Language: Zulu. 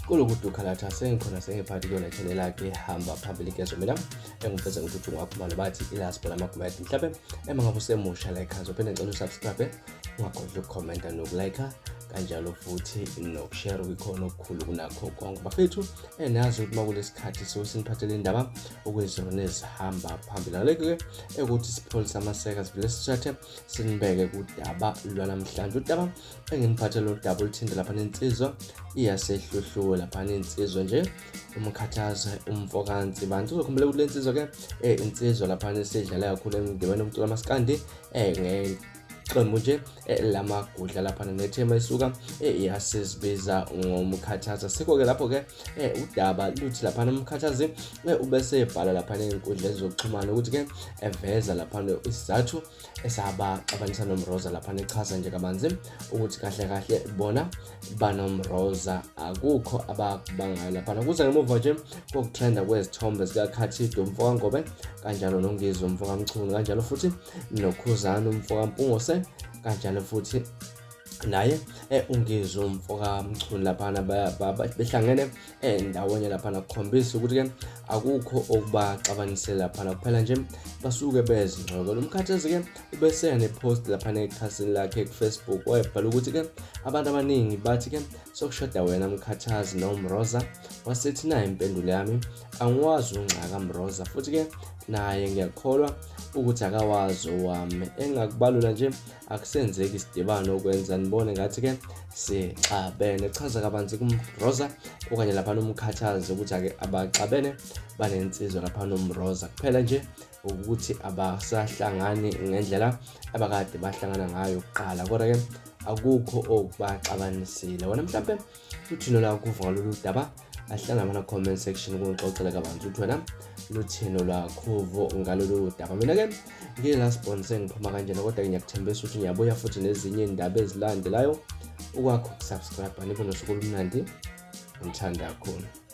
Kulokuthi ukhalatha sengikhona sengiphathi kuyona channel yakhe hamba phambili kezwe mina engifeza ukuthi ungaphuma bathi ilaspo lamagama ethi mhlawumbe ngabe usemusha like azophinde ngicela usubscribe ungakhohlwa ukucomment nokulike kanjalo futhi nokushare ukukhona okukhulu kunakho konke bafethu nazi ukuthi makulesikhathi sosiniphathele indaba okwezona ezihamba phambili ngeke ukuthi sipholisa amaseka sivele sithathe sinibeke kudaba lwanamhlanje udaba enginiphathele udaba oluthinde lapha nensizwa iyasehluhluwe lapha nensizwa nje uMkhathazi umfokansi bantu uzokhumbula ukuthi lensizwa ke insizwa lapha nesidlala kakhulu emndibeni omculo amaskandi qembu nje lamagudla lapha nethema isuka iyasizibiza ngoMkhathazi sikho ke lapho ke udaba luthi lapha noMkhathazi ubese ebhala lapha nezinkundla zokuxhumana ukuthi ke eveza lapha isizathu esaba abanisa noMroza lapha nechaza nje kabanzi ukuthi kahle bona banomroza akukho abakubangayo lapha kuze ngemuva nje kokutrenda kwezithombe zikaKhathide umfokangobe kanjalo noNgizo umfokamchunu kanjalo futhi nokhuzana umfokampungose kanjalo futhi naye uNgizo umfokamchunu lapha behlangene ndawonye lapha nakukhombisa ukuthi ke akukho okubaxabanisela lapha kuphela nje basuke bezingxoko uMkhathazi ke ubese nepost lapha nekhasini lakhe kuFacebook wayebhala ukuthi ke abantu abaningi bathi ke sokushoda wena uMkhathazi noMroza wasethi naye impendulo yami angiwazi unxaka uMroza futhi ke naye ngiyakholwa ukuthi akawazi wami engakubalula nje akusenzeki isidibano okwenza nibone ngathi ke sixabene chaza kabanzi kuMroza okanye lapha noMkhathazi ukuthi ake abaxabene banensizwa lapha noMroza kuphela nje ukuthi abasahlangani ngendlela abakade bahlangana ngayo kuqala kodwa ke akukho okubaxabanisile wena mhlawumbe uthino la kuva lolu daba ahlangana na comment section ukungixoxela kabanzi ukuthi wena luthino lwakho ngalolu daba mina ke ngila sponsor ngiphuma kanjena kodwa ngiyakuthembisa ukuthi ngiyabuya futhi nezinye indaba ezilandelayo ukwakho subscribe nibe nosuku olumnandi ngithanda kakhulu.